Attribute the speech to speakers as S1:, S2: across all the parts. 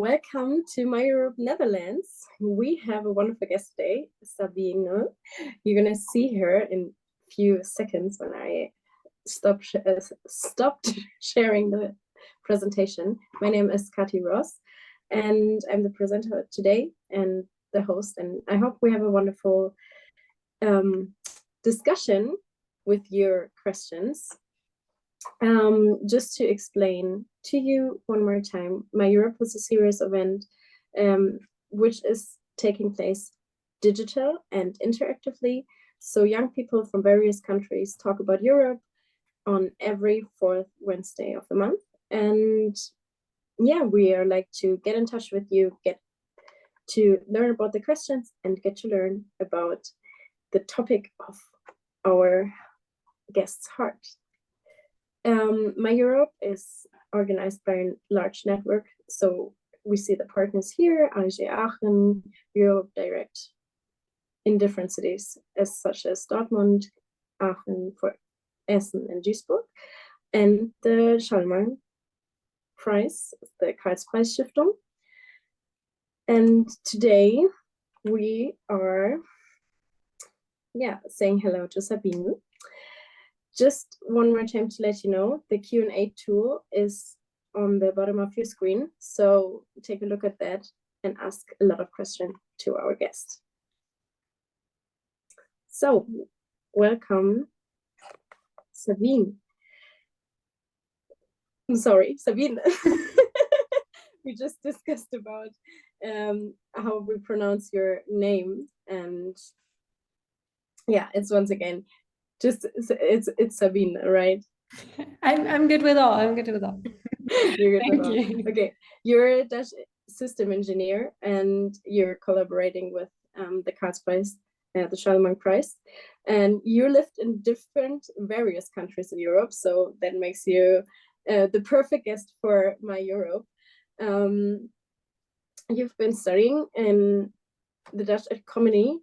S1: welcome to My Europe Netherlands. We have a wonderful guest today, Sabine. You're gonna see her in a few seconds when I stopped sharing the presentation. My name is Kathi Ross, and I'm the presenter today and the host. And I hope we have a wonderful discussion with your questions. Just to explain to you one more time, My Europe was a serious event which is taking place digital and interactively. So young people from various countries talk about Europe on every fourth Wednesday of the month. And yeah, we are like to get in touch with you, get to learn about the questions and get to learn about the topic of our guest's heart. My Europe is organized by a large network. So we see the partners here, AG Aachen, Europe Direct, in different cities, such as Dortmund, Aachen, for Essen and Duisburg, and the Schallmann Prize, the Karlspreis Stiftung. And today we are saying hello to Sabine. Just one more time to let you know, the Q&A tool is on the bottom of your screen. So take a look at that and ask a lot of questions to our guest. So welcome, Sabine. I'm sorry, Sabine. We just discussed about how we pronounce your name, and yeah, it's once again just it's Sabine, right?
S2: I'm good with all. I'm good with all.
S1: You're good
S2: Thank
S1: with all.
S2: you.
S1: Okay, you're a Dutch system engineer, and you're collaborating with the Karlspreis, the Schallmann Prize, and you lived in various countries in Europe, so that makes you the perfect guest for My Europe. You've been studying in the Dutch economy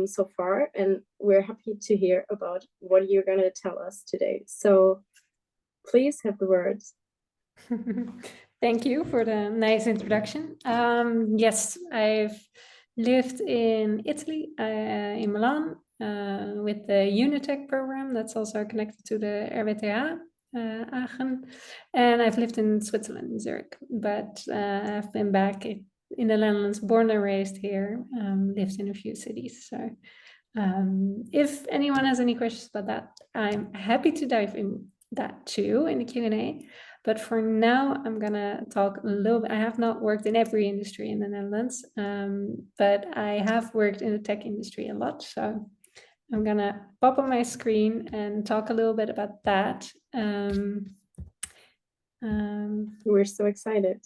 S1: so far, and we're happy to hear about what you're going to tell us today. So please have the words.
S2: Thank you for the nice introduction. Yes, I've lived in Italy, in Milan, with the Unitec program that's also connected to the RWTH Aachen, and I've lived in Switzerland, in Zurich, but I've been back in the Netherlands, born and raised here, lived in a few cities. So if anyone has any questions about that, I'm happy to dive in that too in the Q&A. But for now, I'm gonna talk a little bit. I have not worked in every industry in the Netherlands, but I have worked in the tech industry a lot. So I'm gonna pop on my screen and talk a little bit about that.
S1: We're so excited.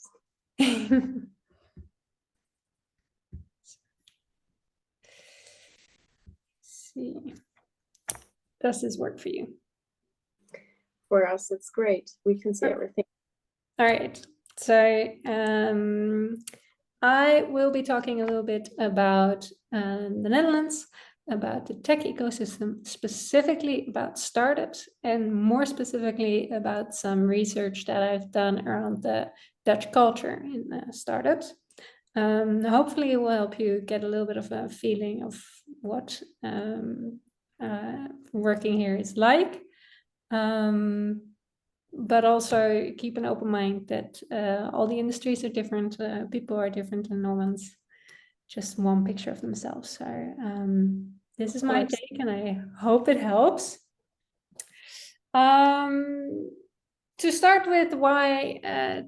S2: See, does this work for you?
S1: For us, it's great. We can see everything.
S2: All right. So I will be talking a little bit about the Netherlands, about the tech ecosystem, specifically about startups, and more specifically about some research that I've done around the Dutch culture in startups. Hopefully it will help you get a little bit of a feeling of what working here is like. But also keep an open mind that all the industries are different, people are different, and no one's just one picture of themselves. So this is my take, and I hope it helps. To start with, why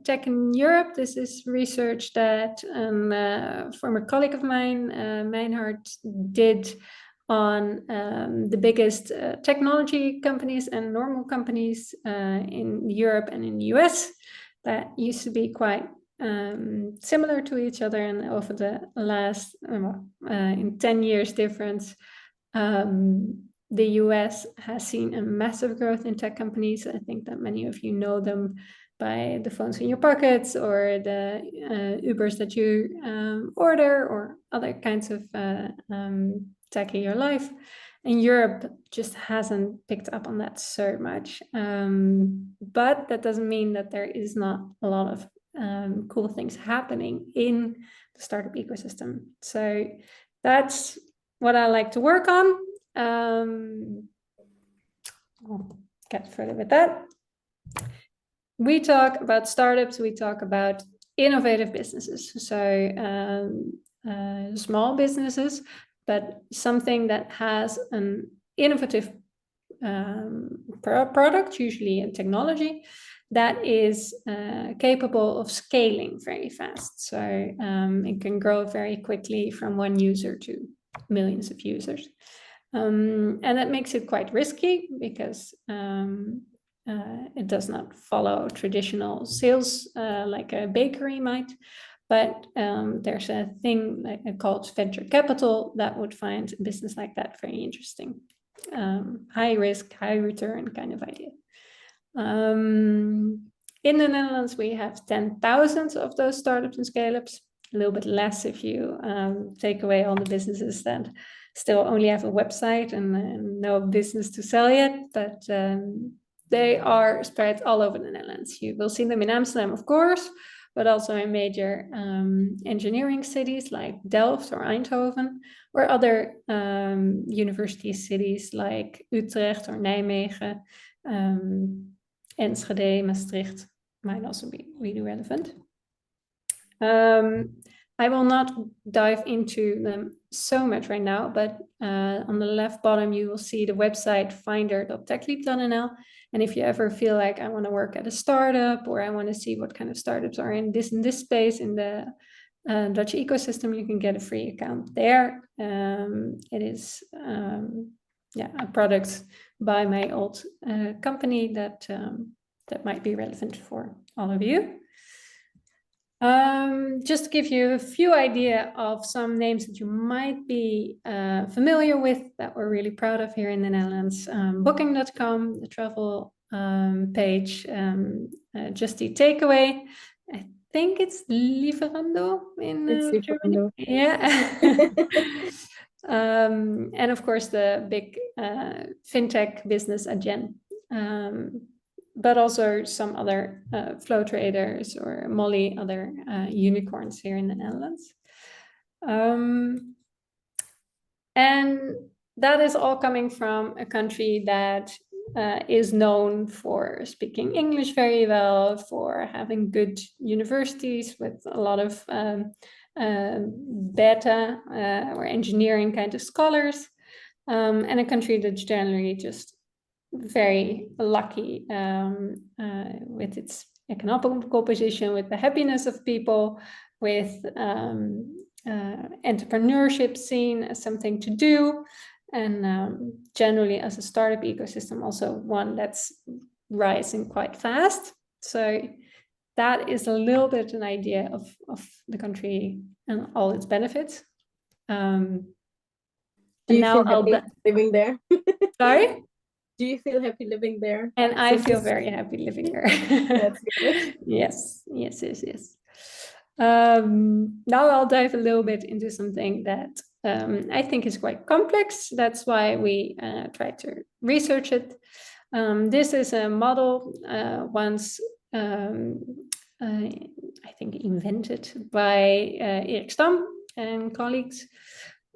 S2: tech in Europe, this is research that a former colleague of mine, Meinhard, did on the biggest technology companies and normal companies in Europe and in the US that used to be quite similar to each other, and over the last in 10 years difference, the US has seen a massive growth in tech companies. I think that many of you know them by the phones in your pockets or the Ubers that you order or other kinds of tech in your life. And Europe just hasn't picked up on that so much. But that doesn't mean that there is not a lot of cool things happening in the startup ecosystem. So that's what I like to work on. I'll get further with that. We talk about startups, we talk about innovative businesses. So small businesses, but something that has an innovative product, usually a technology, that is capable of scaling very fast. So it can grow very quickly from one user to millions of users. And that makes it quite risky because it does not follow traditional sales like a bakery might. But there's a thing called venture capital that would find a business like that very interesting. High risk, high return kind of idea. In the Netherlands, we have 10,000 of those startups and scale-ups, a little bit less if you take away all the businesses that still only have a website and no business to sell yet, but they are spread all over the Netherlands. You will see them in Amsterdam, of course, but also in major engineering cities like Delft or Eindhoven, or other university cities like Utrecht or Nijmegen, Enschede, Maastricht might also be really relevant. I will not dive into them so much right now, but on the left bottom, you will see the website finder.techleap.nl. And if you ever feel like I want to work at a startup, or I want to see what kind of startups are in this space in the Dutch ecosystem, you can get a free account there. It is a product by my old company that might be relevant for all of you. Just to give you a few idea of some names that you might be familiar with that we're really proud of here in the Netherlands. Booking.com, the travel page, Just Eat Takeaway. I think it's Lieferando in Germany. Yeah. And of course, the big fintech business Adyen. But also some other flow traders or Molly, other unicorns here in the Netherlands. And that is all coming from a country that is known for speaking English very well, for having good universities with a lot of beta or engineering kind of scholars, and a country that's generally just very lucky with its economical position, with the happiness of people, with entrepreneurship seen as something to do, and generally as a startup ecosystem, also one that's rising quite fast. So that is a little bit an idea of the country and all its benefits.
S1: Do you feel happy living there?
S2: Sorry?
S1: Do you feel happy living there?
S2: And I feel very happy living there.
S1: That's good.
S2: Yes. Now I'll dive a little bit into something that I think is quite complex. That's why we try to research it. This is a model once, I think, invented by Erik Stam and colleagues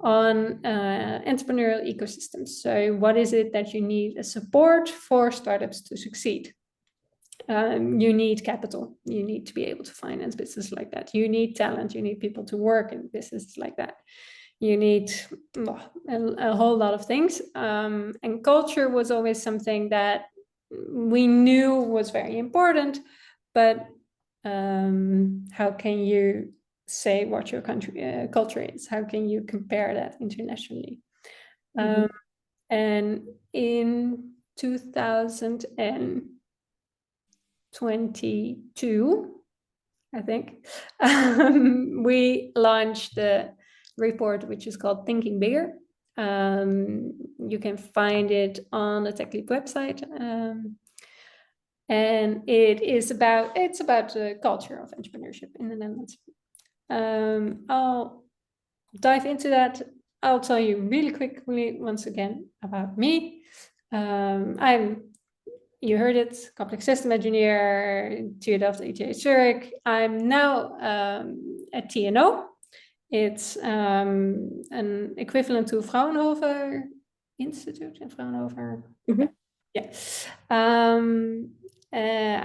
S2: on entrepreneurial ecosystems. So what is it that you need as support for startups to succeed? You need capital. You need to be able to finance business like that. You need talent. You need people to work in businesses like that. You need a whole lot of things. And culture was always something that we knew was very important, but how can you say what your country culture is? How can you compare that internationally? And in 2022, I think, we launched the report, which is called Thinking Bigger. You can find it on the TechLeap website. And it's about the culture of entrepreneurship in the Netherlands. I'll dive into that. I'll tell you really quickly once again about me. I'm you heard it, complex system engineer, TU Delft, ETH Zurich. I'm now at TNO. It's an equivalent to Fraunhofer Institute in Fraunhofer.
S1: Mhm.
S2: Yeah.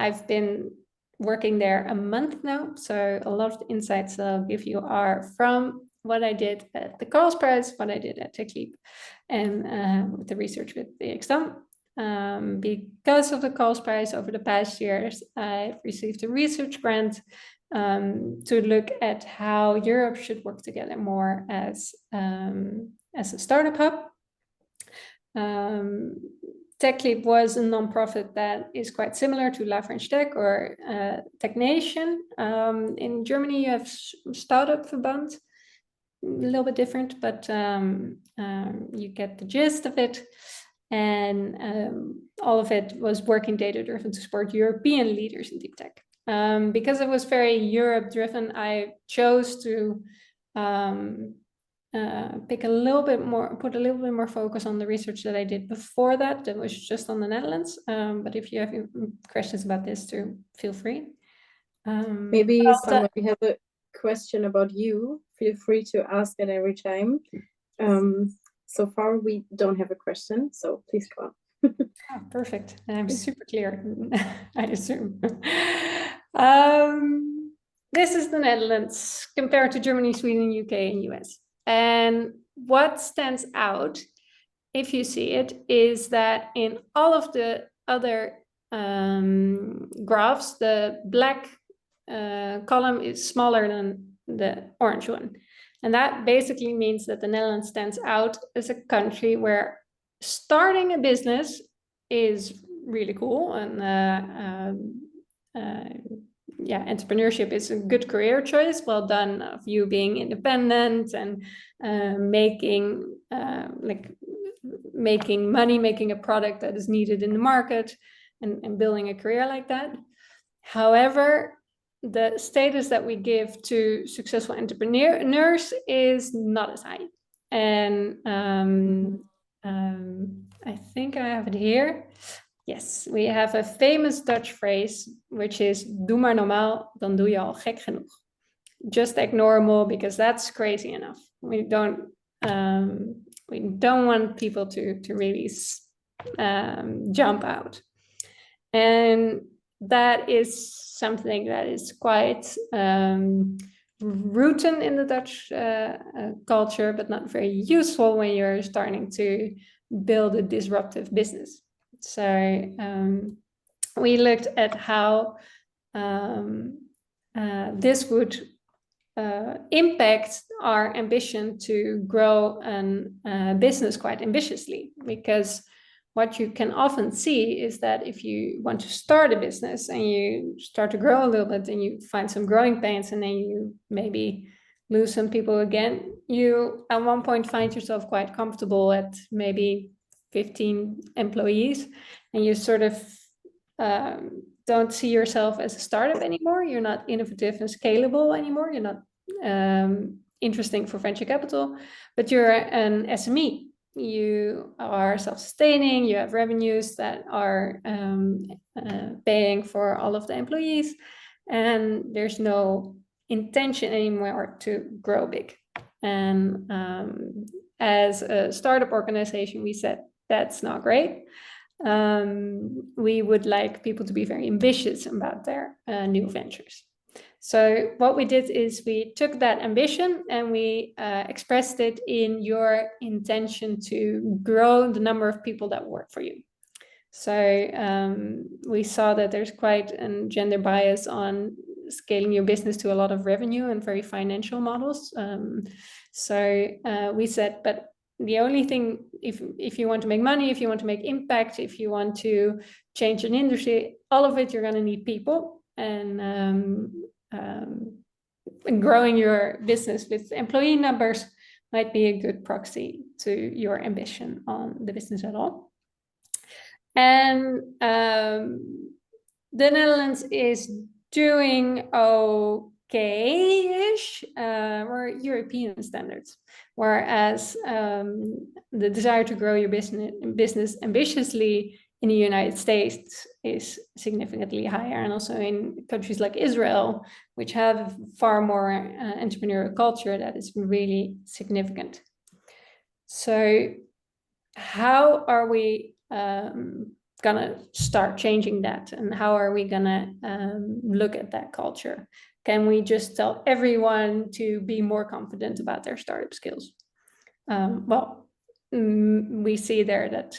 S2: I've been working there a month now, so a lot of the insights I'll give you are from what I did at the Carls Prize, what I did at TechLeap, and with the research with the exam. Because of the Carls Prize over the past years, I've received a research grant to look at how Europe should work together more as a startup hub. TechLeap was a nonprofit that is quite similar to La French Tech or TechNation. In Germany, you have Startup Verband, a little bit different, but you get the gist of it. And all of it was working data-driven to support European leaders in deep tech. Because it was very Europe-driven, I chose to put a little bit more focus on the research that I did before that. That was just on the Netherlands. But if you have questions about this too, feel free.
S1: Maybe somebody has a question about you. Feel free to ask at every time. So far, we don't have a question, so please go on.
S2: Oh, perfect. I'm super clear, I assume. This is the Netherlands compared to Germany, Sweden, UK, and US. And what stands out, if you see it, is that in all of the other graphs, the black column is smaller than the orange one. And that basically means that the Netherlands stands out as a country where starting a business is really cool. And yeah, entrepreneurship is a good career choice. Well done of you being independent and making money, making a product that is needed in the market, and building a career like that. However, the status that we give to successful entrepreneurs is not as high. And I think I have it here. Yes, we have a famous Dutch phrase, which is doe maar normaal, dan doe je al gek genoeg. Just act normal because that's crazy enough. We don't want people to really jump out. And that is something that is quite rooted in the Dutch culture, but not very useful when you're starting to build a disruptive business. So we looked at how this would impact our ambition to grow a business quite ambitiously, because what you can often see is that if you want to start a business and you start to grow a little bit and you find some growing pains and then you maybe lose some people again, you at one point find yourself quite comfortable at maybe 15 employees, and you sort of don't see yourself as a startup anymore. You're not innovative and scalable anymore. You're not interesting for venture capital, but you're an SME. You are self-sustaining, you have revenues that are paying for all of the employees, and there's no intention anymore to grow big. And as a startup organization, we said that's not great. We would like people to be very ambitious about their new ventures. So what we did is we took that ambition and we expressed it in your intention to grow the number of people that work for you. So we saw that there's quite a gender bias on scaling your business to a lot of revenue and very financial models. So we said, but the only thing, if you want to make money, if you want to make impact, if you want to change an industry, all of it, you're going to need people. And growing your business with employee numbers might be a good proxy to your ambition on the business at all. And the Netherlands is doing okay-ish, or European standards, whereas the desire to grow your business ambitiously in the United States is significantly higher, and also in countries like Israel, which have far more entrepreneurial culture, that is really significant. So how are we gonna start changing that, and how are we gonna look at that culture? Can we just tell everyone to be more confident about their startup skills? Well, we see there that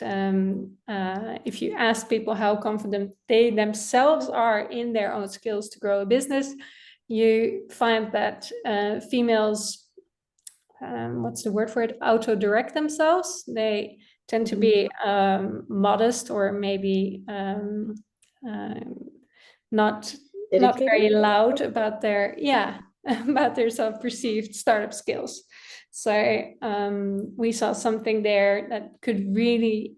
S2: if you ask people how confident they themselves are in their own skills to grow a business, you find that females, what's the word for it, auto-direct themselves. They tend to be modest, or maybe not very loud about their about their self-perceived startup skills. So we saw something there that could really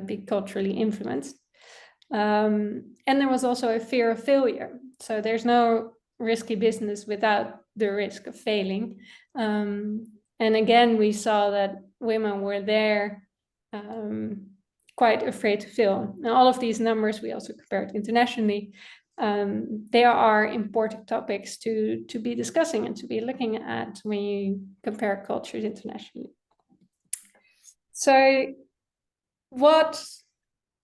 S2: be culturally influenced. And there was also a fear of failure. So there's no risky business without the risk of failing. And again, we saw that women were there quite afraid to fail. And all of these numbers we also compared internationally. They are important topics to be discussing and to be looking at when you compare cultures internationally. So what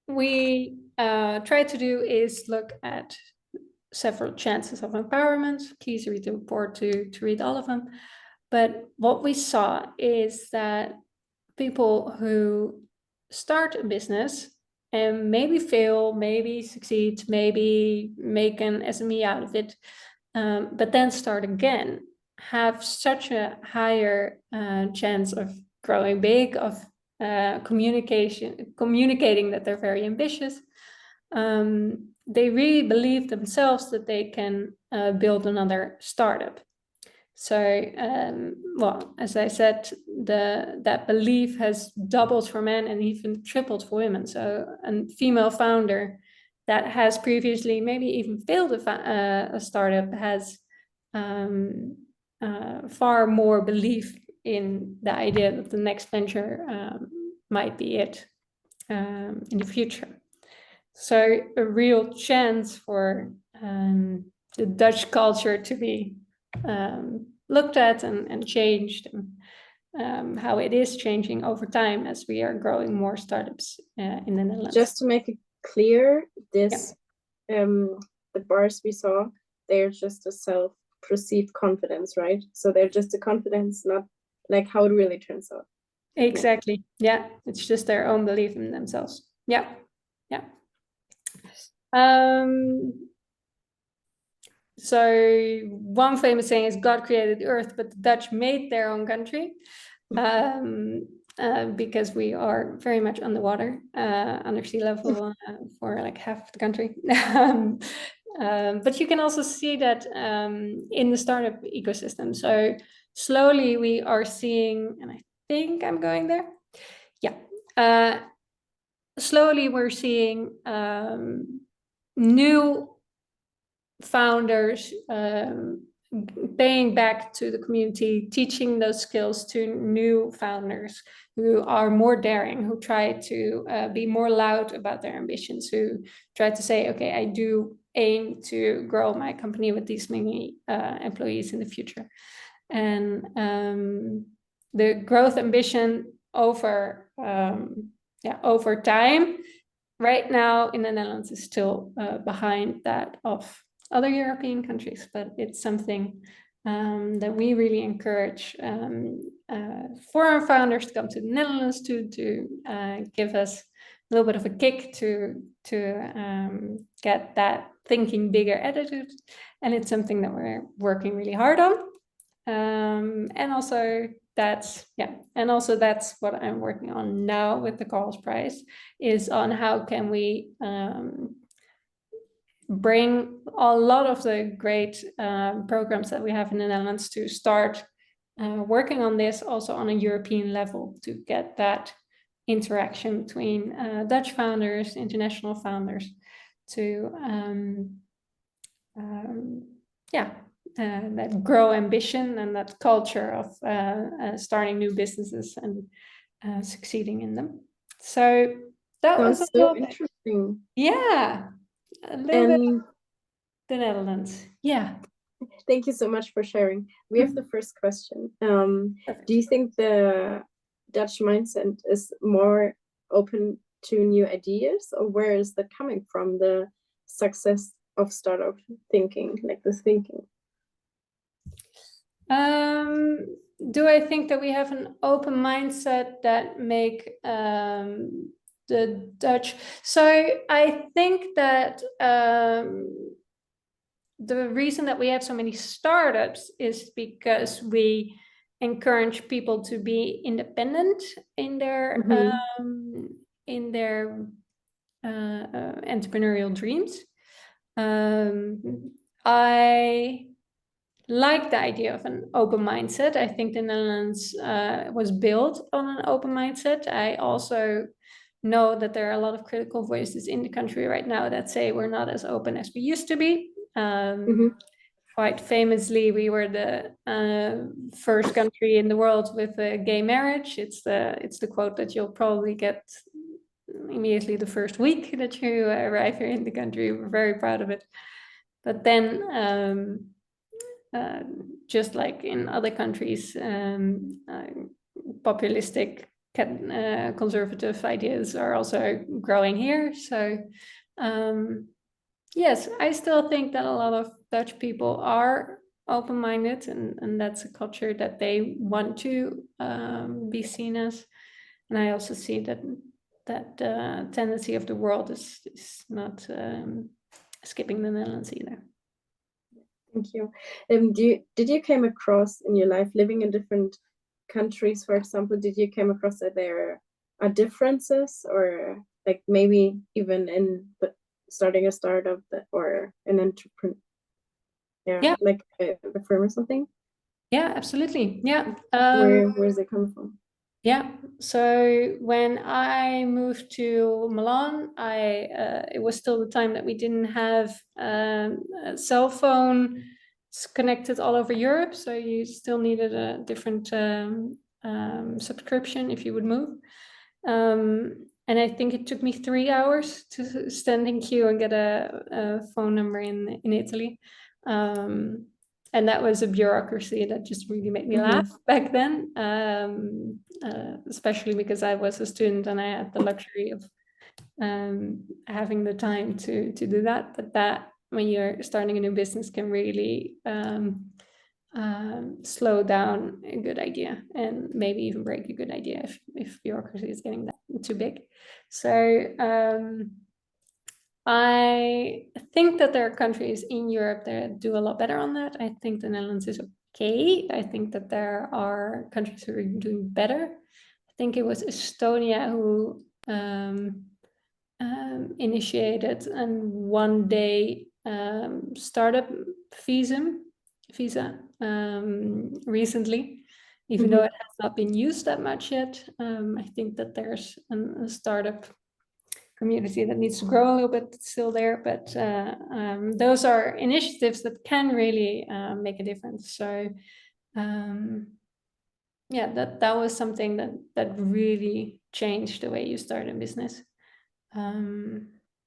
S2: we try to do is look at several chances of empowerment. Please read the report to read all of them. But what we saw is that people who start a business and maybe fail, maybe succeed, maybe make an SME out of it, but then start again, have such a higher chance of growing big, of communicating that they're very ambitious. They really believe themselves that they can build another startup. So, well, as I said, that belief has doubled for men and even tripled for women. So a female founder that has previously maybe even failed a startup has far more belief in the idea that the next venture might be it in the future. So a real chance for the Dutch culture to be looked at and changed, and how it is changing over time as we are growing more startups in the Netherlands.
S1: Just to make it clear, this the bars we saw, they're just a self-perceived confidence, right? So they're just a confidence, not like how it really turns out.
S2: Exactly. Yeah, it's just their own belief in themselves. Yeah. So one famous saying is God created the earth, but the Dutch made their own country, because we are very much underwater, under sea level for like half of the country. But you can also see that in the startup ecosystem. So slowly we are seeing, and I think I'm going there. Yeah. Slowly we're seeing new founders paying back to the community, teaching those skills to new founders who are more daring, who try to be more loud about their ambitions, who try to say, okay, I do aim to grow my company with these many employees in the future. And the growth ambition over time right now in the Netherlands is still behind that of other European countries, but it's something that we really encourage foreign founders to come to the Netherlands to give us a little bit of a kick to get that thinking bigger attitude. And it's something that we're working really hard on. And also that's what I'm working on now with the Carls Prize, is on how can we bring a lot of the great programs that we have in the Netherlands to start working on this also on a European level, to get that interaction between Dutch founders, international founders, to that grow ambition and that culture of starting new businesses and succeeding in them. So that was a
S1: Sounds so
S2: little bit,
S1: interesting.
S2: yeah, a little bit
S1: And
S2: the Netherlands. Yeah.
S1: thank you so much for sharing. We have the first question. Do you think the Dutch mindset is more open to new ideas, or where is that coming from? The success of startup thinking, like this thinking.
S2: Do I think that we have an open mindset that make the Dutch? So I think that the reason that we have so many startups is because we encourage people to be independent in their entrepreneurial dreams. I like the idea of an open mindset. I think the Netherlands was built on an open mindset. I also know that there are a lot of critical voices in the country right now that say we're not as open as we used to be. Quite famously, we were the first country in the world with gay marriage. It's the quote that you'll probably get immediately the first week that you arrive here in the country. We're very proud of it. But then, just like in other countries, populistic conservative ideas are also growing here. So yes, I still think that a lot of Dutch people are open-minded, and that's a culture that they want to be seen as. And I also see that tendency of the world is not skipping the Netherlands either.
S1: Thank you. Did you came across in your life living in different countries, for example, did you came across that there are differences, or like maybe even in starting a startup or an entrepreneur,
S2: Yeah.
S1: like a firm or something?
S2: Yeah, absolutely. Yeah.
S1: Where's it come from?
S2: Yeah. So when I moved to Milan, it was still the time that we didn't have a cell phone connected all over Europe. So you still needed a different subscription if you would move. And I think it took me 3 hours to stand in queue and get a phone number in Italy. And that was a bureaucracy that just really made me laugh back then, especially because I was a student and I had the luxury of having the time to do that. But that, when you're starting a new business, can really slow down a good idea and maybe even break a good idea if bureaucracy is getting that too big. So I think that there are countries in Europe that do a lot better on that. I think the Netherlands is okay. I think that there are countries who are doing better. I think it was Estonia who initiated a one-day startup visa recently, even though it has not been used that much yet. I think that there's a startup community that needs to grow a little bit still there, but those are initiatives that can really make a difference. So yeah, that was something that really changed the way you start a business.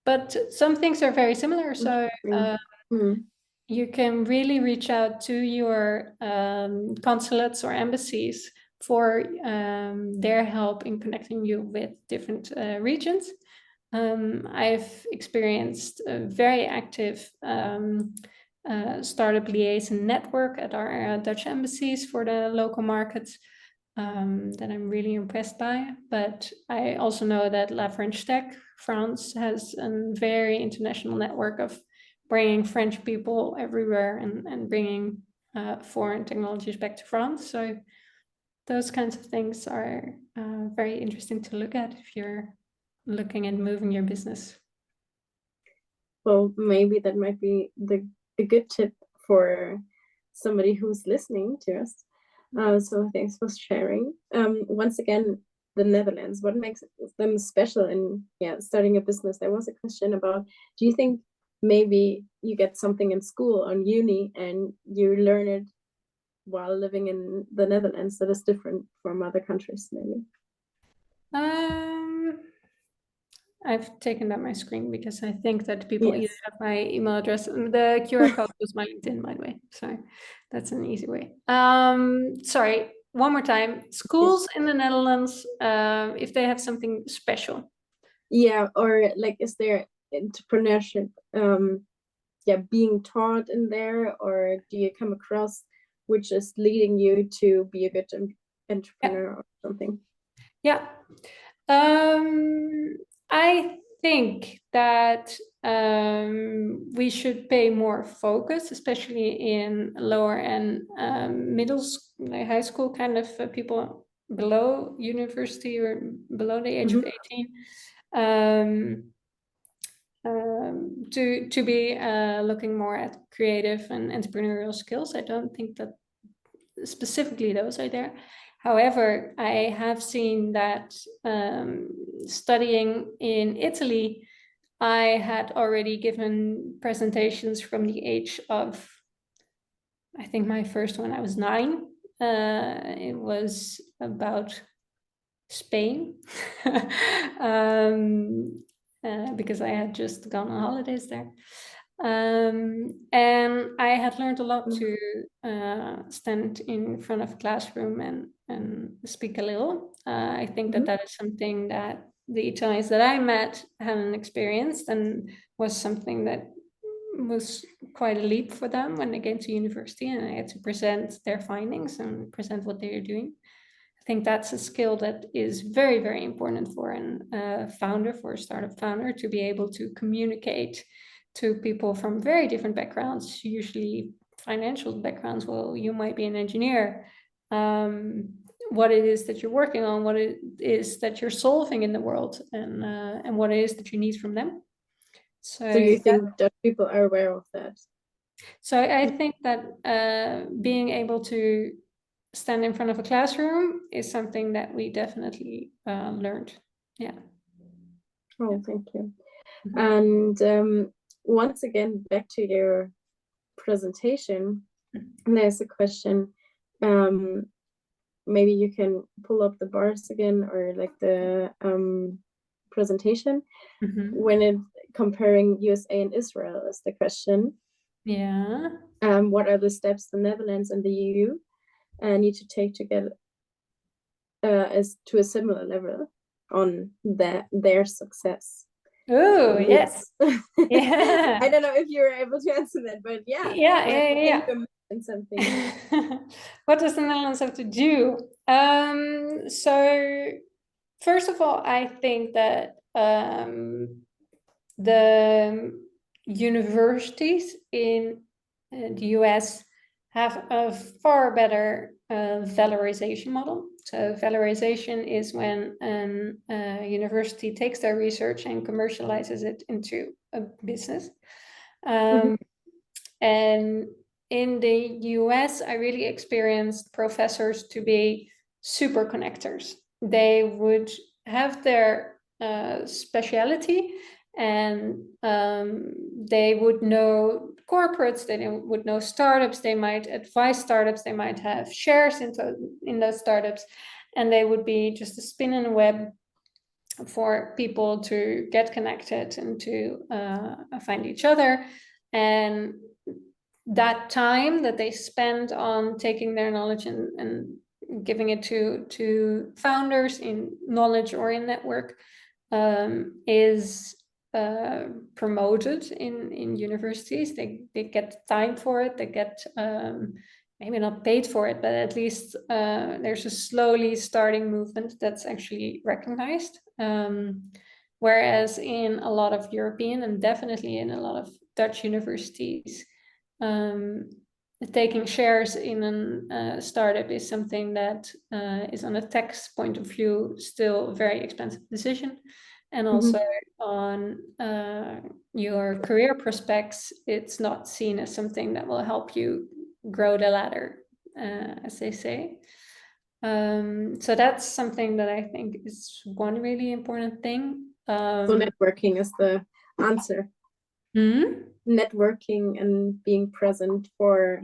S2: But some things are very similar. So you can really reach out to your consulates or embassies for their help in connecting you with different regions. I've experienced a very active startup liaison network at our Dutch embassies for the local markets that I'm really impressed by. But I also know that La French Tech France has a very international network of bringing French people everywhere and bringing foreign technologies back to France. So those kinds of things are very interesting to look at if you're looking at moving your business.
S1: Well, maybe that might be a good tip for somebody who's listening to us. So thanks for sharing. Once again, the Netherlands, what makes them special in starting a business? There was a question about, do you think maybe you get something in school on uni and you learn it while living in the Netherlands that is different from other countries, maybe?
S2: I've taken down my screen because I think that people either
S1: Yes.
S2: have my email address. The QR code was my LinkedIn, by the way. Sorry, that's an easy way. Sorry, one more time. Schools in the Netherlands, if they have something special.
S1: Yeah, or like, is there entrepreneurship being taught in there, or do you come across which is leading you to be a good entrepreneur or something?
S2: Yeah. I think that we should pay more focus, especially in lower and middle school, like high school kind of people below university or below the age of 18, to be looking more at creative and entrepreneurial skills. I don't think that specifically those are there. However, I have seen that studying in Italy, I had already given presentations from the age of, I think my first one, I was 9. It was about Spain, because I had just gone on holidays there. And I had learned a lot to stand in front of a classroom and speak a little. I think that that is something that the Italians that I met hadn't experienced, and was something that was quite a leap for them when they came to university, and I had to present their findings and present what they are doing. I think that's a skill that is very, very important for a founder, for a startup founder, to be able to communicate to people from very different backgrounds, usually financial backgrounds. Well, you might be an engineer. What it is that you're working on, what it is that you're solving in the world, and what it is that you need from them.
S1: So you think that people are aware of that?
S2: So I think that being able to stand in front of a classroom is something that we definitely learned. Yeah.
S1: Oh, thank you. And once again, back to your presentation, there's a question. Maybe you can pull up the bars again, or like the presentation. When it comparing USA and Israel is the question.
S2: Yeah.
S1: What are the steps the Netherlands and the EU need to take to get as to a similar level on their success?
S2: Oh, yes. Yeah.
S1: I don't know if you were able to answer that, but yeah.
S2: Yeah.
S1: And something.
S2: What does the Netherlands have to do? So first of all, I think that the universities in the US have a far better valorization model. So valorization is when a university takes their research and commercializes it into a business. And in the US, I really experienced professors to be super connectors. They would have their speciality, and they would know corporates, they would know startups, they might advise startups, they might have shares in those startups, and they would be just a spin in a web for people to get connected and to find each other. And that time that they spend on taking their knowledge and giving it to founders in knowledge or in network is promoted in universities. They get time for it. They get maybe not paid for it, but at least there's a slowly starting movement that's actually recognized. Whereas in a lot of European and definitely in a lot of Dutch universities, taking shares in a startup is something that is on a tax point of view still a very expensive decision. And also on your career prospects, it's not seen as something that will help you grow the ladder, as they say. So that's something that I think is one really important thing.
S1: So networking is the answer. Networking and being present for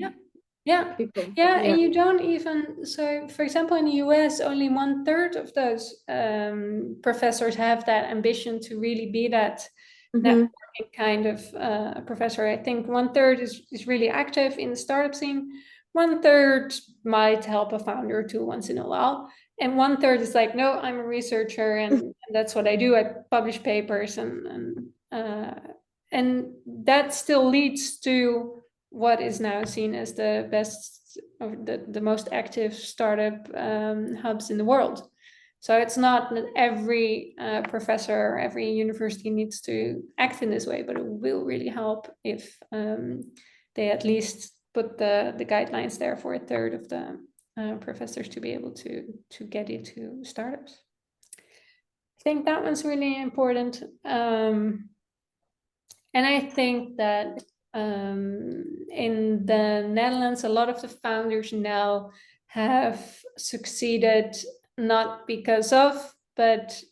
S2: Yeah,
S1: people.
S2: yeah, and you don't even, so for example, in the US, only 1/3 of those professors have that ambition to really be that networking kind of professor. I think 1/3 is really active in the startup scene. 1/3 might help a founder or two once in a while. And 1/3 is like, no, I'm a researcher and that's what I do. I publish papers and that still leads to what is now seen as the best or the most active startup hubs in the world. So it's not that every professor or every university needs to act in this way, but it will really help if they at least put the guidelines there for 1/3 of the professors to be able to get into startups. I think that one's really important. And I think that in the Netherlands, a lot of the founders now have succeeded not because of, but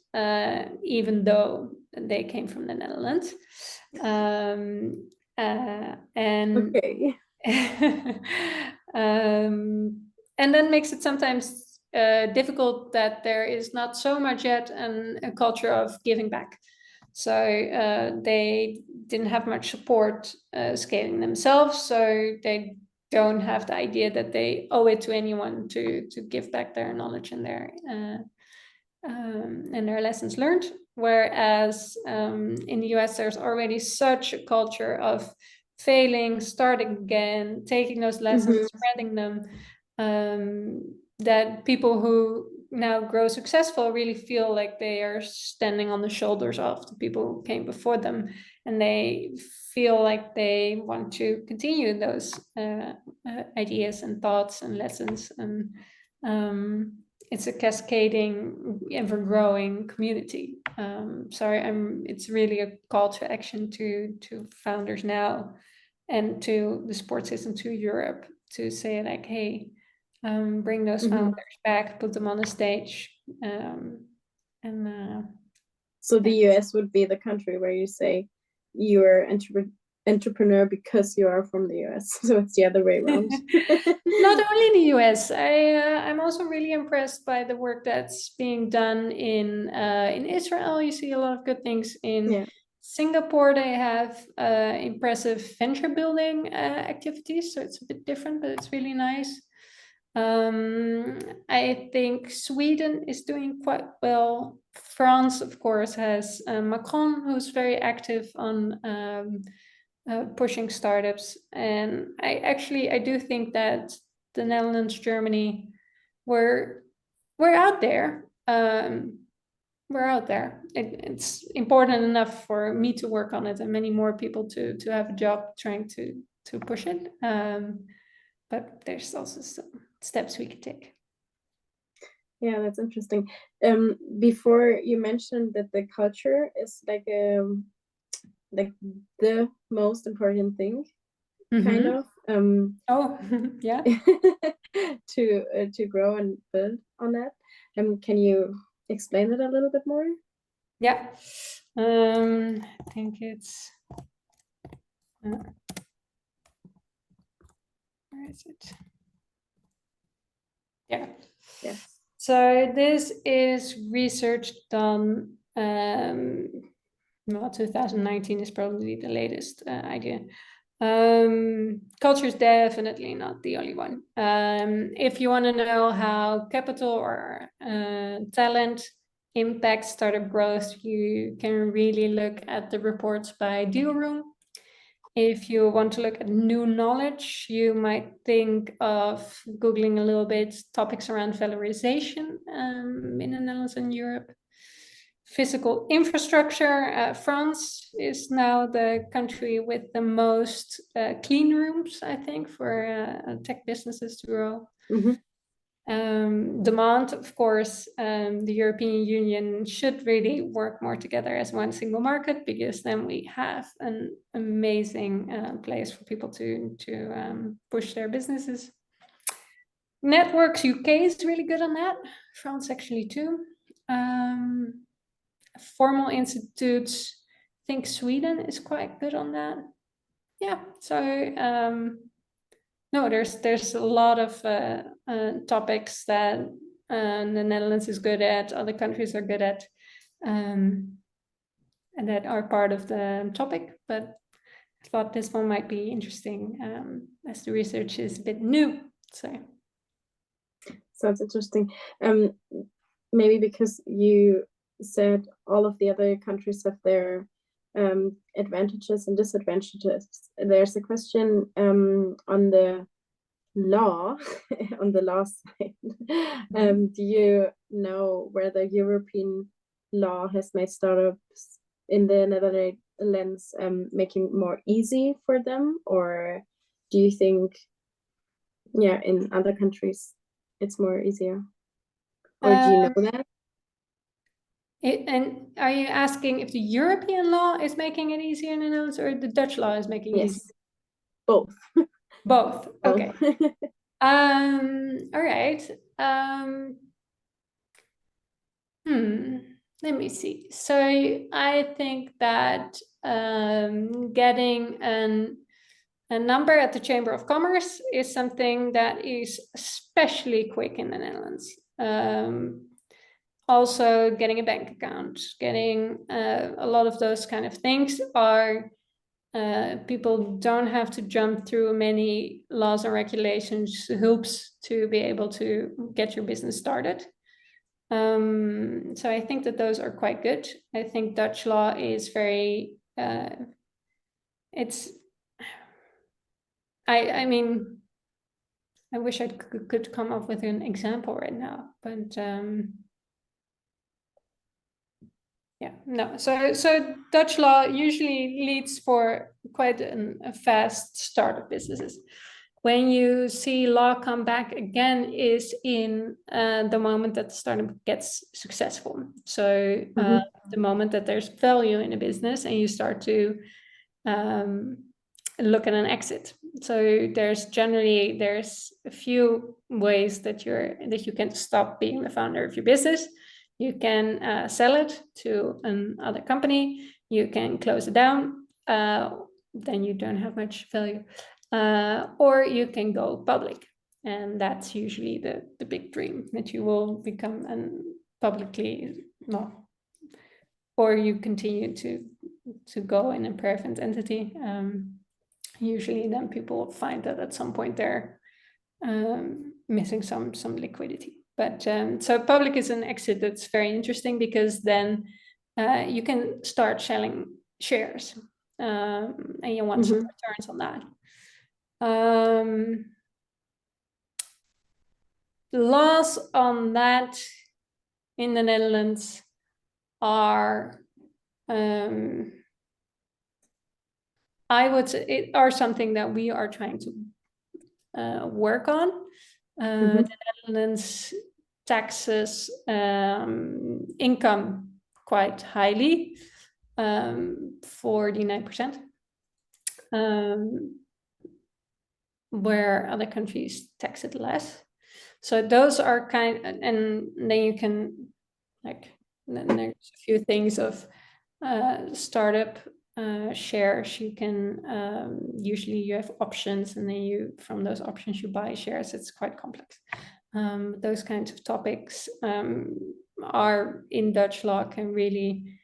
S2: even though they came from the Netherlands. And
S1: Okay.
S2: and that makes it sometimes difficult that there is not so much yet a culture of giving back. So they didn't have much support scaling themselves, so they don't have the idea that they owe it to anyone to give back their knowledge and their lessons learned. Whereas in the US, there's already such a culture of failing, starting again, taking those lessons, spreading them, that people who now grow successful really feel like they are standing on the shoulders of the people who came before them, and they feel like they want to continue those ideas and thoughts and lessons, and it's a cascading, ever-growing community. It's really a call to action to founders now and to the sports system, to Europe, to say like, hey, bring those founders back, put them on the stage.
S1: So the US would be the country where you say you're entrepreneur because you are from the US. So it's the other way around.
S2: Not only in the US, I'm also really impressed by the work that's being done in Israel. You see a lot of good things in Singapore. They have impressive venture building activities, so it's a bit different, but it's really nice. I think Sweden is doing quite well. France, of course, has Macron, who's very active on pushing startups. And I do think that the Netherlands, Germany, we're out there. We're out there. It's important enough for me to work on it and many more people to have a job trying to push it. But there's also some steps we could take.
S1: Yeah, that's interesting. Before you mentioned that the culture is like the most important thing, kind of.
S2: Oh, yeah.
S1: to grow and build on that. Can you explain it a little bit more?
S2: Yeah. I think it's where is it? Yeah.
S1: Yes.
S2: So this is research done. Well, 2019 is probably the latest idea. Culture is definitely not the only one. If you want to know how capital or talent impacts startup growth, you can really look at the reports by Deal Room. If you want to look at new knowledge, you might think of Googling a little bit topics around valorization in the Netherlands and Europe. Physical infrastructure, France is now the country with the most clean rooms, I think, for tech businesses to grow. Demand, of course, the European Union should really work more together as one single market, because then we have an amazing place for people to push their businesses. Networks UK is really good on that. France actually too. Formal institutes, I think Sweden is quite good on that. Yeah, so no, there's a lot of topics that the Netherlands is good at, other countries are good at, and that are part of the topic. But I thought this one might be interesting, as the research is a bit new. So
S1: sounds interesting. Maybe because you said all of the other countries have their advantages and disadvantages. There's a question on the law, on the law side. Do you know whether European law has made startups in the Netherlands making more easy for them, or do you think, yeah, in other countries it's more easier, or do you know that?
S2: and are you asking if the European law is making it easier in the Netherlands, or the Dutch law is making it easier?
S1: Yes, both.
S2: Both. Okay.
S1: Both.
S2: All right. Let me see. So I think that getting a number at the Chamber of Commerce is something that is especially quick in the Netherlands. Also, getting a bank account, getting a lot of those kind of things are, people don't have to jump through many laws and regulations hoops to be able to get your business started. So I think that those are quite good. I think Dutch law is very, it's, I mean, I wish I could come up with an example right now, but yeah, no. So Dutch law usually leads for quite a fast start of businesses. When you see law come back again is in the moment that the startup gets successful. So the moment that there's value in a business and you start to look at an exit. So there's a few ways that you can stop being the founder of your business. You can sell it to another company. You can close it down. Then you don't have much value. Or you can go public. And that's usually the big dream, that you will become publicly, well, or you continue to go in a private entity. Usually then people find that at some point they're missing some liquidity. But so public is an exit that's very interesting, because then you can start selling shares, and you want some returns on that. Laws on that in the Netherlands are, I would say, are something that we are trying to work on. The Netherlands taxes income quite highly, 49%, where other countries tax it less. So those are and then you can, then there's a few things of startup shares. You can usually you have options, and then from those options you buy shares. It's quite complex. Those kinds of topics are in Dutch law, can really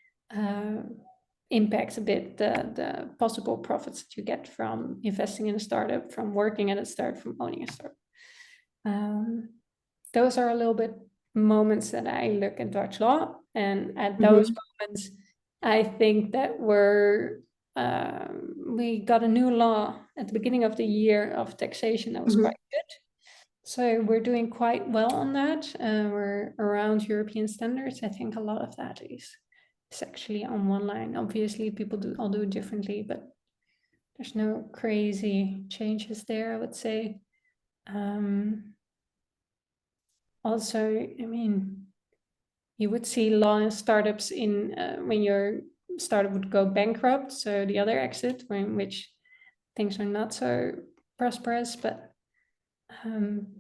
S2: impact a bit the possible profits that you get from investing in a startup, from working at a startup, from owning a startup. Those are a little bit moments that I look at Dutch law, and at those moments I think that we got a new law at the beginning of the year of taxation that was quite good. So we're doing quite well on that. We're around European standards. I think a lot of that is actually on one line. Obviously, people all do it differently, but there's no crazy changes there, I would say. Also, I mean, you would see law in startups in when your startup would go bankrupt. So the other exit, in which things are not so prosperous, but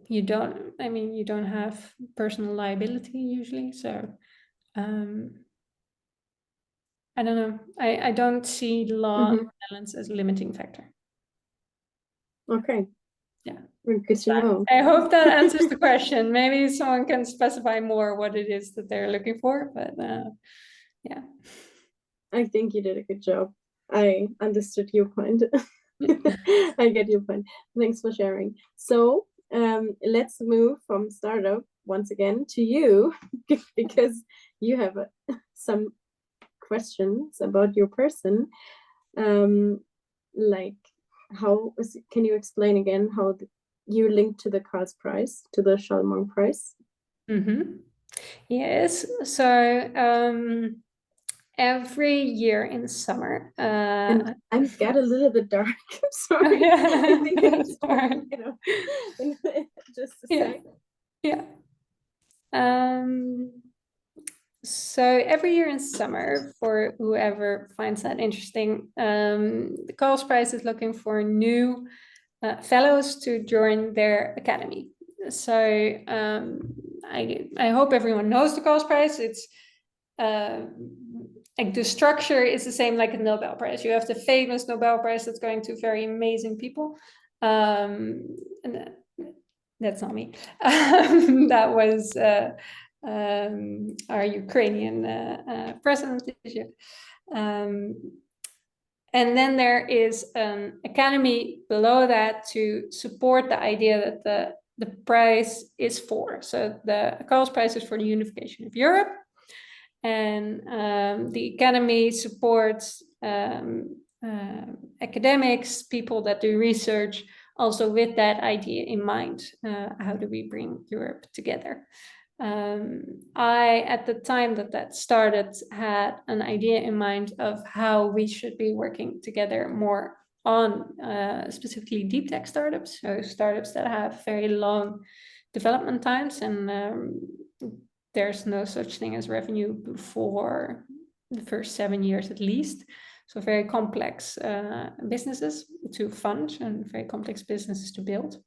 S2: you don't have personal liability usually. So I don't know. I don't see law balance as a limiting factor.
S1: Okay.
S2: Yeah.
S1: Good to know.
S2: I hope that answers the question. Maybe someone can specify more what it is that they're looking for, but yeah.
S1: I think you did a good job. I understood your point. I get your point. Thanks for sharing. So let's move from startup once again to you because you have some questions about your person. Like can you explain again how you linked to the Karls Prize, to the Schalmang Prize?
S2: Yes. So every year in summer.
S1: And I got a little bit dark. I'm sorry. I think I need to turn it off in just a sec.
S2: Yeah. So every year in summer, for whoever finds that interesting, the Karls Prize is looking for new fellows to join their academy. So I hope everyone knows the Karls Prize. It's like the structure is the same like a Nobel Prize. You have the famous Nobel Prize that's going to very amazing people. And that's not me. That was our Ukrainian president this year. And then there is an academy below that to support the idea that the prize is for. So the Karls Prize is for the unification of Europe. And the academy supports academics, people that do research, also with that idea in mind. How do we bring Europe together? I, at the time that started, had an idea in mind of how we should be working together more on specifically deep tech startups, so startups that have very long development times, and there's no such thing as revenue before the first 7 years at least. So very complex businesses to fund and very complex businesses to build.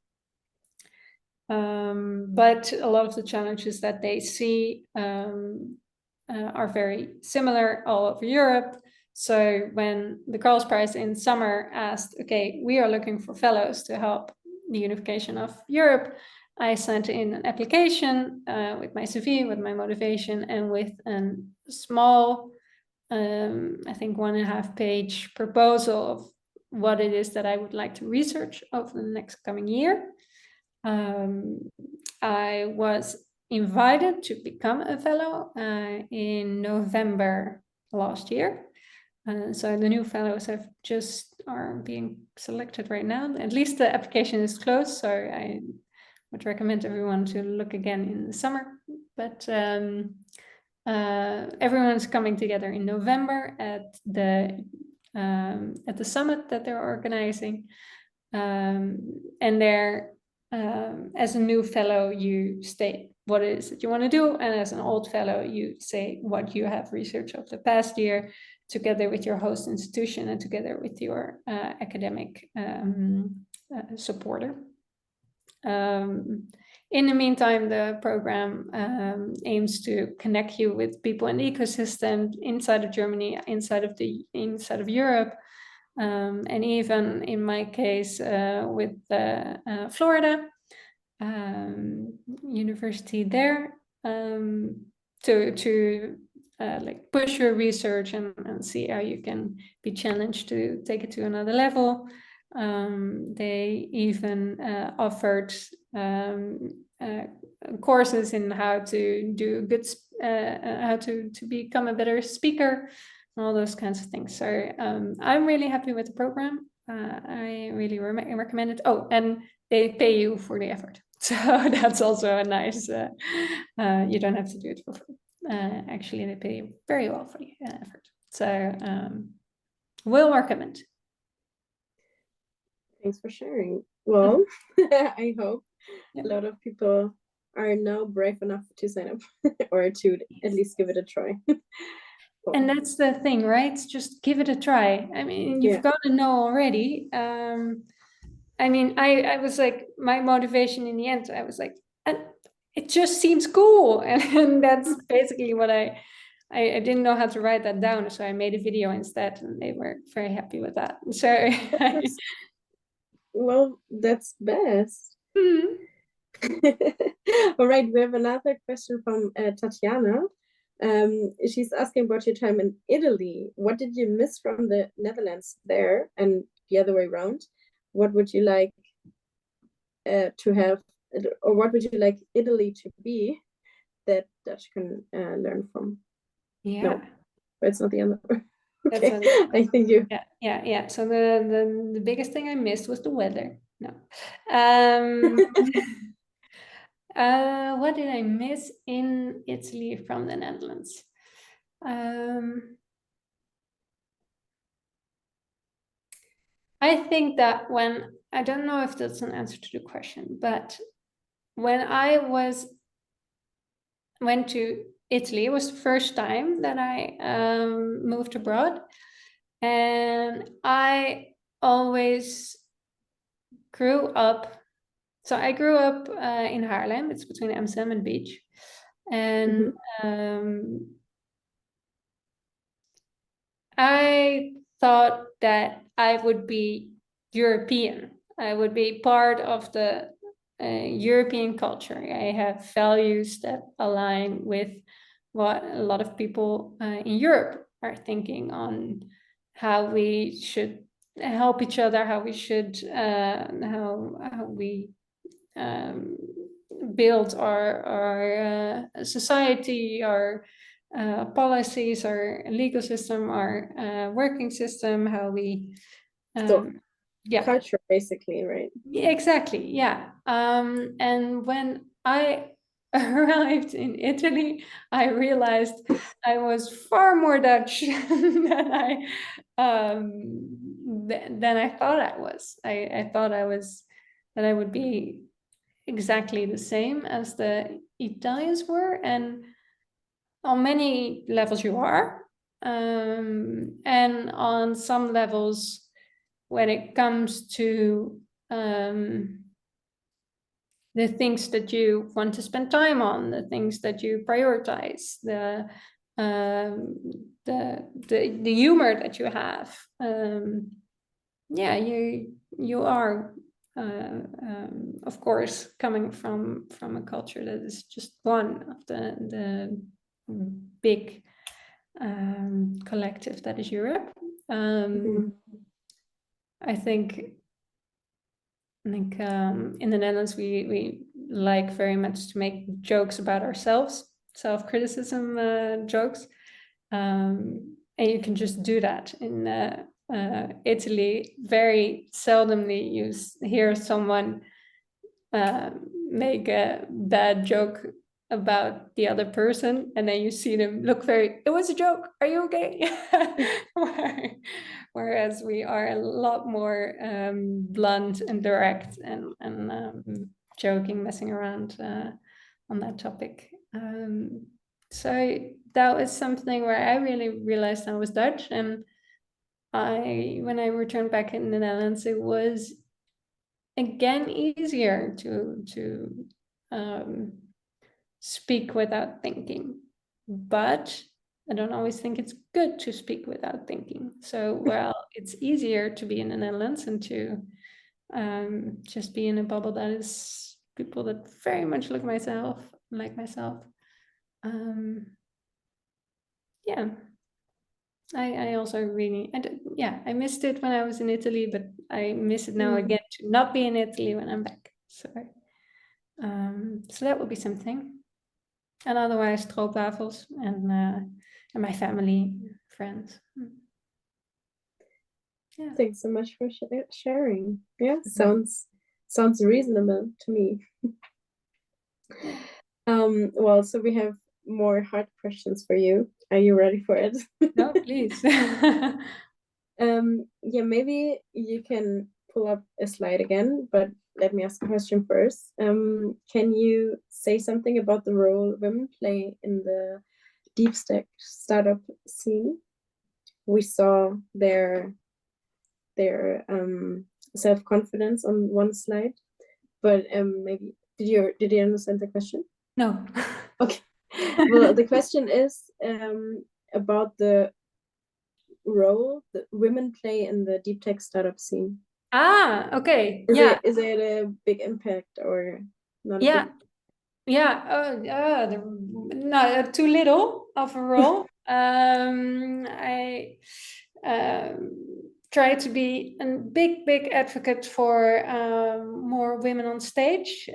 S2: But a lot of the challenges that they see are very similar all over Europe. So when the Karls Prize in summer asked, okay, we are looking for fellows to help the unification of Europe, I sent in an application with my CV, with my motivation, and with a small, I think 1.5 page proposal of what it is that I would like to research over the next coming year. I was invited to become a fellow in November last year. So the new fellows are being selected right now. At least the application is closed, so I would recommend everyone to look again in the summer. But everyone's coming together in November at the summit that they're organizing, and there. As a new fellow, you state what it is that you want to do, and as an old fellow, you say what you have researched over the past year, together with your host institution and together with your academic supporter. In the meantime, the program aims to connect you with people in the ecosystem inside of Germany, inside of Europe. And even in my case with Florida University there, to like push your research and see how you can be challenged to take it to another level. They even offered courses in how to do good, how to become a better speaker, all those kinds of things. So I'm really happy with the program. I really recommend it. Oh, and they pay you for the effort. So that's also a nice, you don't have to do it for free. Actually, they pay you very well for the effort. So will recommend.
S1: Thanks for sharing. Well, I hope a lot of people are now brave enough to sign up or to at least give it a try.
S2: And that's the thing, right? Just give it a try. I mean, you've got to know already. I mean, I was like, my motivation in the end, I was like, and it just seems cool. And that's basically what I didn't know how to write that down. So I made a video instead, and they were very happy with that. So
S1: Well, that's best.
S2: Hmm.
S1: All right, we have another question from Tatiana. She's asking about your time in Italy. What did you miss from the Netherlands there, and the other way around? What would you like to have, or what would you like Italy to be that Dutch can learn from?
S2: Yeah.
S1: No, but it's not the answer.
S2: That's
S1: Okay, I think you.
S2: yeah. So the biggest thing I missed was the weather. No. Um, what did I miss in Italy from the Netherlands? I think that I don't know if that's an answer to the question, but when I went to Italy, it was the first time that I moved abroad, and I always grew up. So I grew up in Haarlem. It's between Amsterdam and Beach, and I thought that I would be European. I would be part of the European culture. I have values that align with what a lot of people in Europe are thinking on how we should help each other, how we should how we um, build our society, our policies, our legal system, our working system, how we
S1: So
S2: yeah.
S1: culture, basically, right?
S2: Exactly, yeah. And when I arrived in Italy, I realized I was far more Dutch than I thought I was. I thought that I would be exactly the same as the Italians were, and on many levels you are, and on some levels, when it comes to the things that you want to spend time on, the things that you prioritize, um, the humor that you have, yeah, you are of course coming from a culture that is just one of the big collective that is Europe. I think in the Netherlands we like very much to make jokes about ourselves, self-criticism jokes, and you can just do that in Italy. Very seldomly you hear someone make a bad joke about the other person, and then you see them look very, it was a joke, are you okay? Whereas we are a lot more blunt and direct and joking, messing around on that topic. So that was something where I really realized I was Dutch, and when I returned back in the Netherlands, it was again easier to speak without thinking, but I don't always think it's good to speak without thinking. So, well, it's easier to be in the Netherlands and to just be in a bubble that is people that very much like myself. Yeah, I also really, I missed it when I was in Italy, but I miss it now again to not be in Italy when I'm back. So that would be something. And otherwise, stroopwafels and my family, friends. Yeah.
S1: Thanks so much for sharing. Yeah, sounds reasonable to me. Well, so we have more hard questions for you. Are you ready for it?
S2: No, please.
S1: Yeah, maybe you can pull up a slide again, but let me ask a question first. Can you say something about the role women play in the deep tech startup scene? We saw their self-confidence on one slide, but maybe did you understand the question?
S2: No.
S1: Okay. Well, the question is about the role that women play in the deep tech startup scene.
S2: Ah, okay.
S1: Is
S2: Yeah.
S1: it a big impact or not a
S2: Yeah.
S1: big?
S2: Yeah. No, too little of a role. I try to be a big advocate for more women on stage.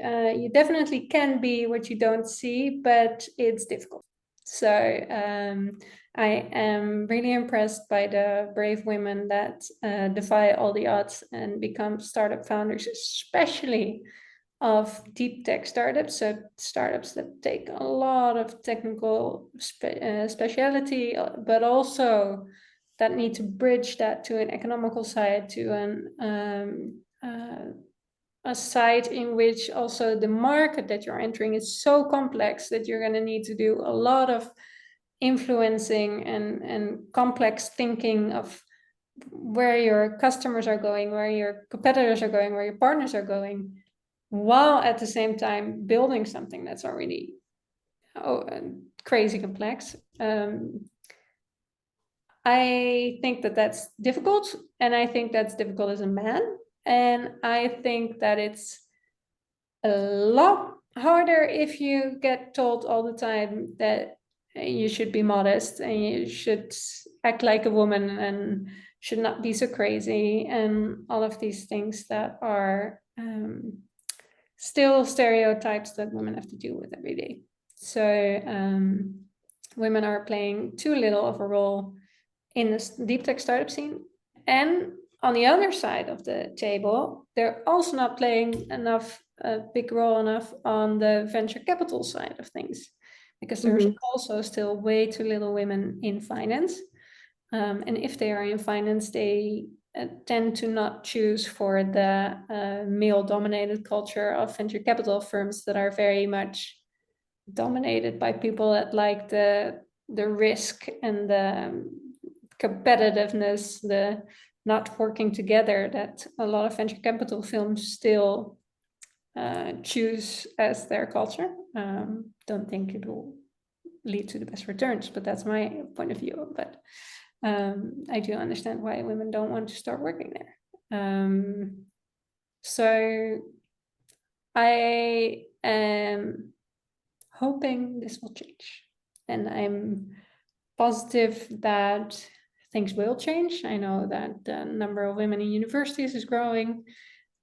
S2: You definitely can be what you don't see, but it's difficult. So I am really impressed by the brave women that defy all the odds and become startup founders, especially of deep tech startups. So startups that take a lot of technical speciality, but also that need to bridge that to an economical side, to a side in which also the market that you're entering is so complex that you're going to need to do a lot of influencing and complex thinking of where your customers are going, where your competitors are going, where your partners are going, while at the same time building something that's already crazy complex. I think that that's difficult, and I think that's difficult as a man, and I think that it's a lot harder if you get told all the time that you should be modest and you should act like a woman and should not be so crazy and all of these things that are still stereotypes that women have to deal with every day. So women are playing too little of a role in the deep tech startup scene. And on the other side of the table, they're also not playing enough, a big role enough on the venture capital side of things, because there's also still way too little women in finance. And if they are in finance, they tend to not choose for the male-dominated culture of venture capital firms that are very much dominated by people that like the risk and the competitiveness, the not working together that a lot of venture capital firms still choose as their culture. Don't think it will lead to the best returns, but that's my point of view. But I do understand why women don't want to start working there. So I am hoping this will change, and I'm positive that things will change. I know that the number of women in universities is growing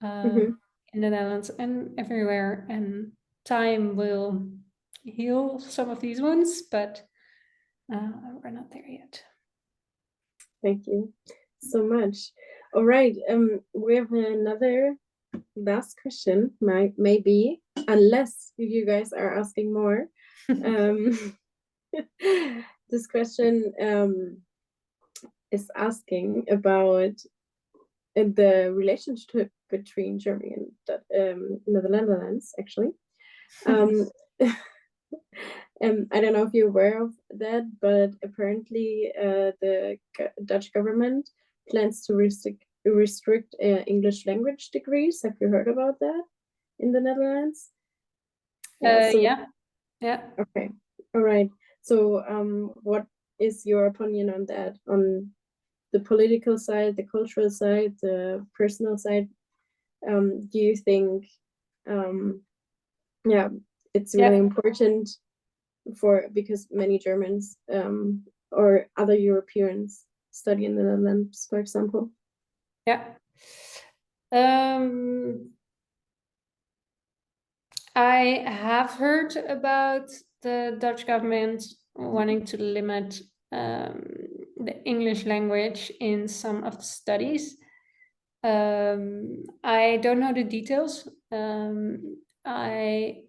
S2: in the Netherlands and everywhere, and time will heal some of these wounds, but we're not there yet.
S1: Thank you so much. All right, we have another last question, maybe, unless you guys are asking more. This question is asking about the relationship between Germany and the Netherlands, actually. I don't know if you're aware of that, but apparently the Dutch government plans to restrict English language degrees. Have you heard about that in the Netherlands?
S2: Yeah.
S1: Okay. All right. So what is your opinion on that? On the political side, the cultural side, the personal side? Do you think it's really important because many Germans or other Europeans study in the Netherlands, for example?
S2: Yeah. I have heard about the Dutch government wanting to limit the English language in some of the studies. I don't know the details. I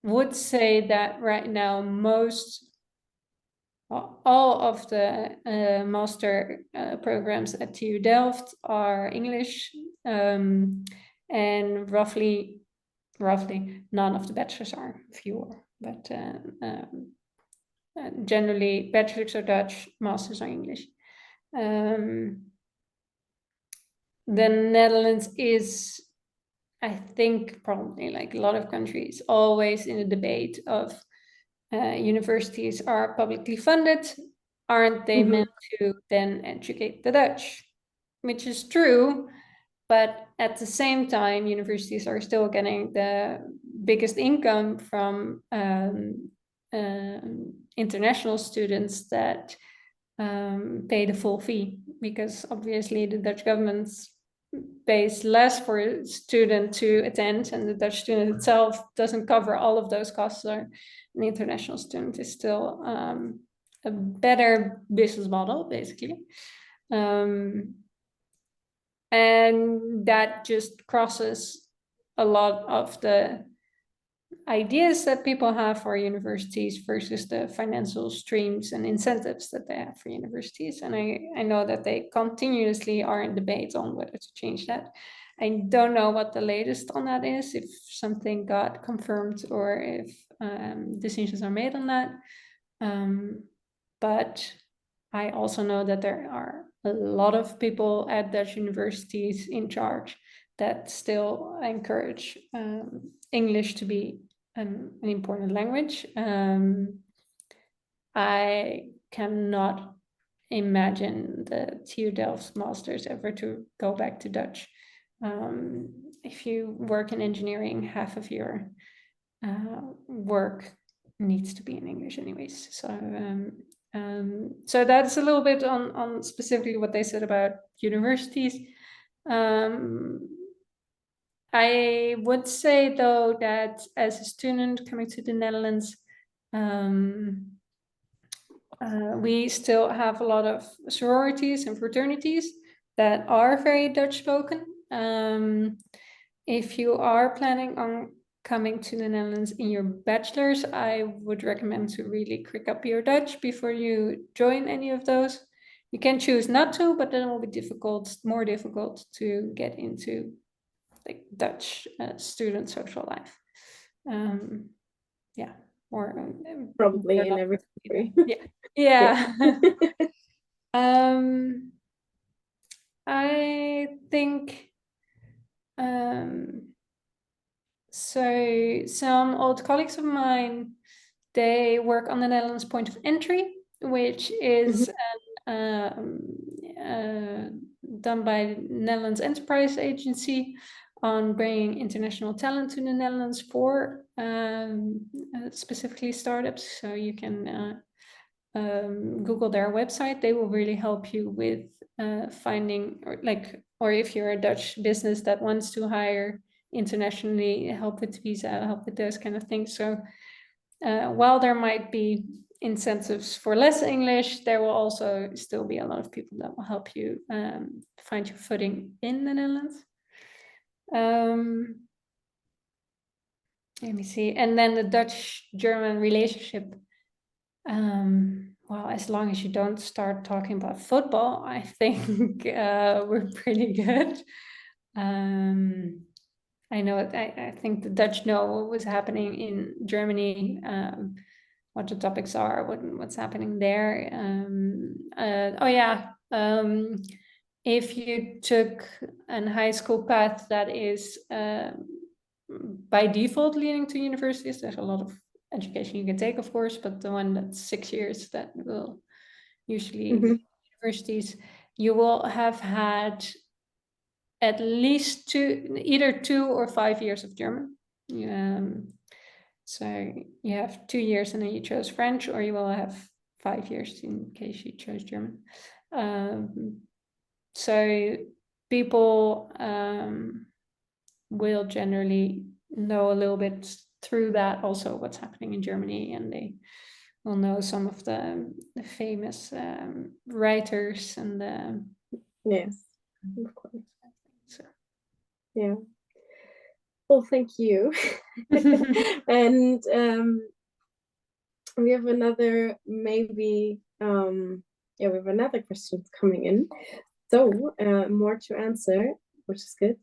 S2: would say that right now all of the master programs at TU Delft are English, and roughly none of the bachelors are, fewer, but generally bachelors are Dutch, masters are English. The Netherlands is, I think, probably like a lot of countries, always in a debate of universities are publicly funded. Aren't they meant to then educate the Dutch? which is true. But at the same time, universities are still getting the biggest income from international students that pay the full fee, because obviously the Dutch government pays less for a student to attend, and the Dutch student itself doesn't cover all of those costs. So an international student is still a better business model, basically. And that just crosses a lot of the ideas that people have for universities versus the financial streams and incentives that they have for universities. And I know that they continuously are in debate on whether to change that. I don't know what the latest on that is, if something got confirmed or if decisions are made on that. But I also know that there are a lot of people at Dutch universities in charge that still encourage English to be an important language. I cannot imagine the TU Delft masters ever to go back to Dutch. If you work in engineering, half of your work needs to be in English anyways. So that's a little bit on specifically what they said about universities. I would say, though, that as a student coming to the Netherlands, we still have a lot of sororities and fraternities that are very Dutch spoken. If you are planning on coming to the Netherlands in your bachelor's, I would recommend to really crick up your Dutch before you join any of those. You can choose not to, but then it will be more difficult to get into like Dutch student social life. Yeah, or
S1: Probably in every country.
S2: Yeah. I think so. Some old colleagues of mine, they work on the Netherlands point of entry, which is done by the Netherlands Enterprise Agency on bringing international talent to the Netherlands for specifically startups. So you can Google their website. They will really help you with finding, or if you're a Dutch business that wants to hire internationally, help with visa, help with those kind of things. So while there might be incentives for less English, there will also still be a lot of people that will help you find your footing in the Netherlands. Let me see. And then the Dutch-German relationship. Well, as long as you don't start talking about football, I think we're pretty good. I know I think the Dutch know what was happening in Germany, what the topics are, what's happening there. If you took a high school path that is by default leading to universities, there's a lot of education you can take, of course, but the one that's 6 years that will usually universities, you will have had at least either 2 or 5 years of German. So you have 2 years and then you chose French, or you will have 5 years in case you chose German. So people will generally know a little bit through that also what's happening in Germany, and they will know some of the famous writers and the
S1: yes, of course. So. Yeah. Well, thank you. And we have another we have another question coming in. So more to answer, which is good.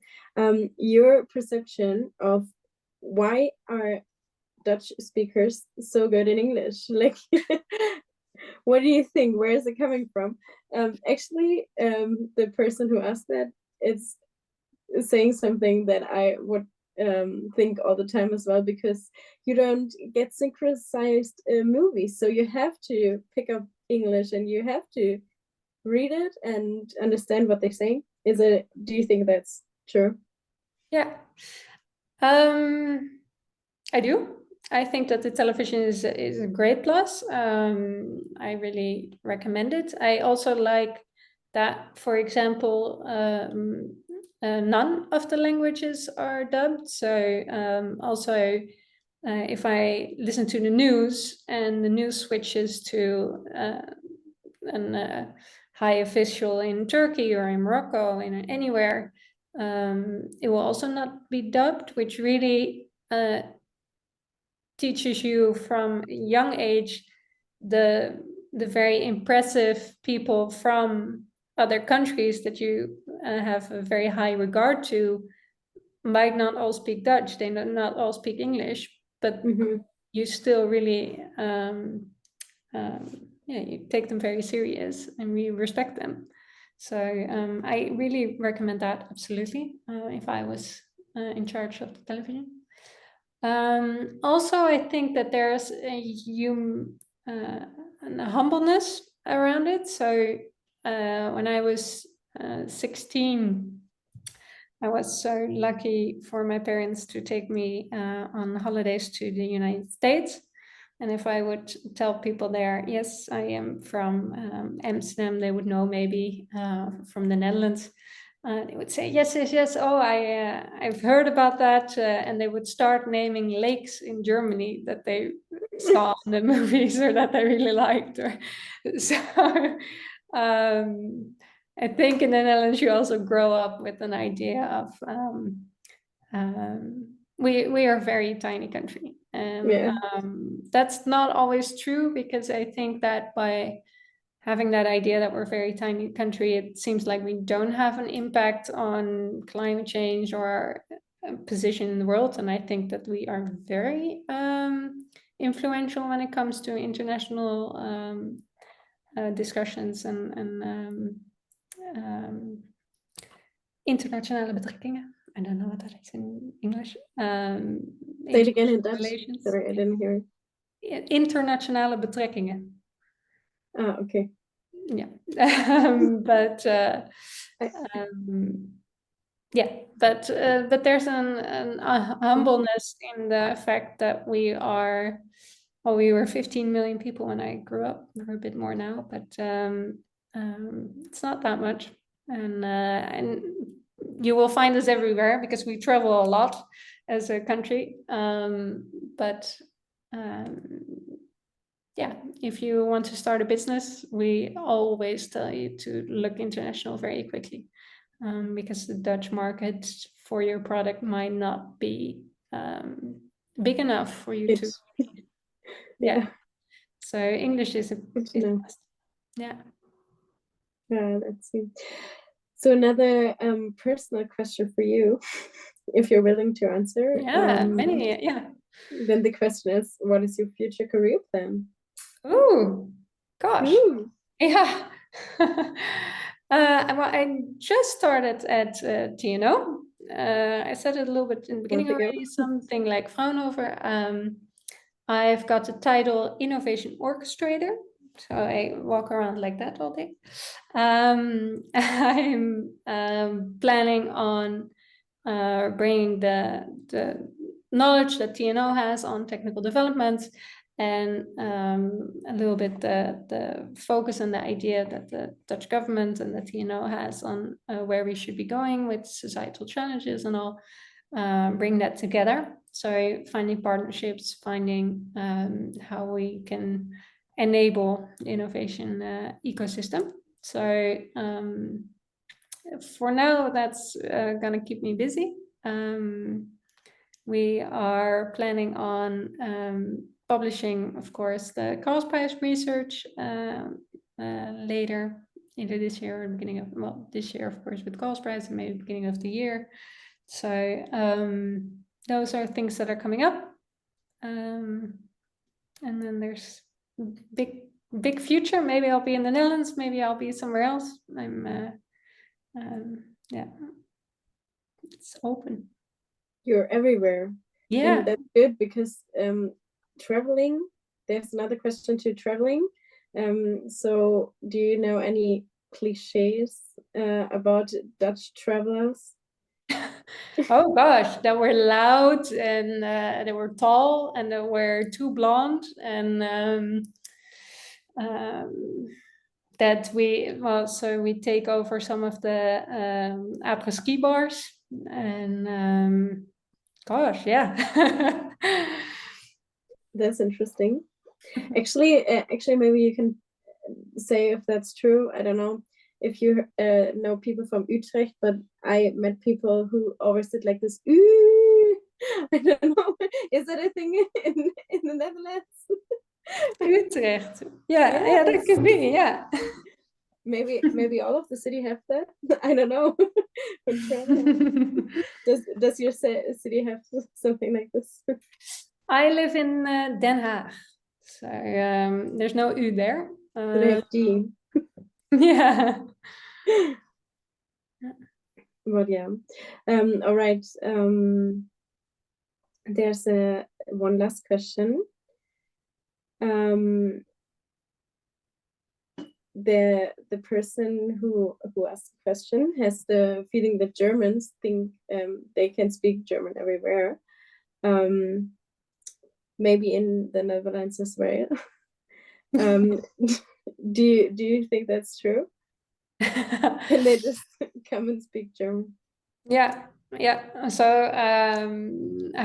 S1: Your perception of why are Dutch speakers so good in English? Like, what do you think? Where is it coming from? Actually, the person who asked that is saying something that I would think all the time as well, because you don't get synchronized movies, so you have to pick up English and you have to read it and understand what they're saying? Do you think that's true?
S2: Yeah. I do. I think that the television is a great plus. I really recommend it. I also like that, for example, none of the languages are dubbed. So also, if I listen to the news and the news switches to a high official in Turkey or in Morocco, in anywhere, it will also not be dubbed, which really teaches you from a young age the very impressive people from other countries that you have a very high regard to might not all speak Dutch, they not all speak English, but you still really you take them very serious and we respect them. So I really recommend that, absolutely, if I was in charge of the television. Also, I think that there's a humbleness around it. So when I was 16, I was so lucky for my parents to take me on holidays to the United States. And if I would tell people there, yes, I am from Amsterdam, they would know maybe from the Netherlands. They would say, yes, yes, yes. Oh, I've heard about that. And they would start naming lakes in Germany that they saw in the movies or that they really liked. So I think in the Netherlands, you also grow up with an idea of we are a very tiny country. And that's not always true, because I think that by having that idea that we're a very tiny country, it seems like we don't have an impact on climate change or our position in the world. And I think that we are very influential when it comes to international discussions and internationale betrekkingen. I don't know what that is in English.
S1: Say it again in Dutch.
S2: Relations.
S1: Sorry, I didn't hear it.
S2: Internationale betrekkingen.
S1: Okay.
S2: Yeah. But yeah, but there's a humbleness in the fact that we were 15 million people when I grew up. We're a bit more now, but it's not that much. And you will find us everywhere because we travel a lot as a country. But yeah, if you want to start a business, we always tell you to look international very quickly, because the Dutch market for your product might not be big enough for you to. Yeah. So English is a must. Yeah.
S1: Yeah, let's see. So another personal question for you, if you're willing to answer.
S2: Yeah, many. Yeah.
S1: Then the question is, what is your future career plan?
S2: Ooh, gosh.
S1: Ooh.
S2: Yeah. Well, I just started at TNO. I said it a little bit in the beginning already, something like Fraunhofer. I've got the title Innovation Orchestrator, so I walk around like that all day. I'm planning on bringing the knowledge that TNO has on technical development, and a little bit the focus and the idea that the Dutch government and the TNO has on where we should be going with societal challenges and all, bring that together. So finding partnerships, finding how we can enable the innovation ecosystem. So for now, that's gonna keep me busy. We are planning on publishing, of course, the Karls Prize research later, either this year or beginning of, well, this year, of course, with Karls Prize, and maybe beginning of the year. So those are things that are coming up. And then there's big future. Maybe I'll be in the Netherlands, maybe I'll be somewhere else. Yeah, it's open.
S1: You're everywhere.
S2: Yeah.
S1: And that's good, because traveling, there's another question to traveling. So do you know any cliches about Dutch travelers?
S2: Oh gosh, that were loud and they were tall and they were too blonde and um, that so we take over some of the après ski bars and gosh, yeah.
S1: That's interesting. Actually, maybe you can say if that's true. I don't know if you know people from Utrecht, but I met people who always did like this. Ooh, I don't know. Is that a thing in the Netherlands?
S2: Utrecht. Yeah, yeah, that
S1: Yes.
S2: could be, yeah.
S1: Maybe all of the city have that. I don't know. When traveling, does your city have something like this?
S2: I live in Den Haag, so there's no U there.
S1: Do they have D?
S2: Yeah.
S1: But yeah. All right. There's one last question. The person who asked the question has the feeling that Germans think they can speak German everywhere. Maybe in the Netherlands as well. Do you think that's true? Can they just come and speak German?
S2: Yeah, yeah. So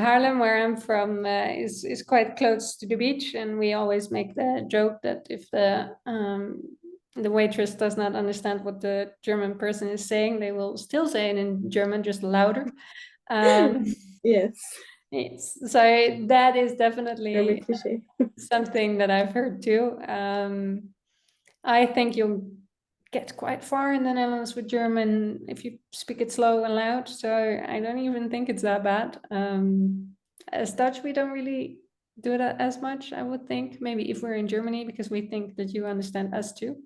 S2: Haarlem, where I'm from, is quite close to the beach, and we always make the joke that if the waitress does not understand what the German person is saying, they will still say it in German, just louder.
S1: Yes.
S2: Yes, so that is
S1: German
S2: definitely
S1: cliche.
S2: something that I've heard too. I think you'll get quite far in the Netherlands with German if you speak it slow and loud. So I don't even think it's that bad. As Dutch, we don't really do that as much, I would think. Maybe if we're in Germany, because we think that you understand us too.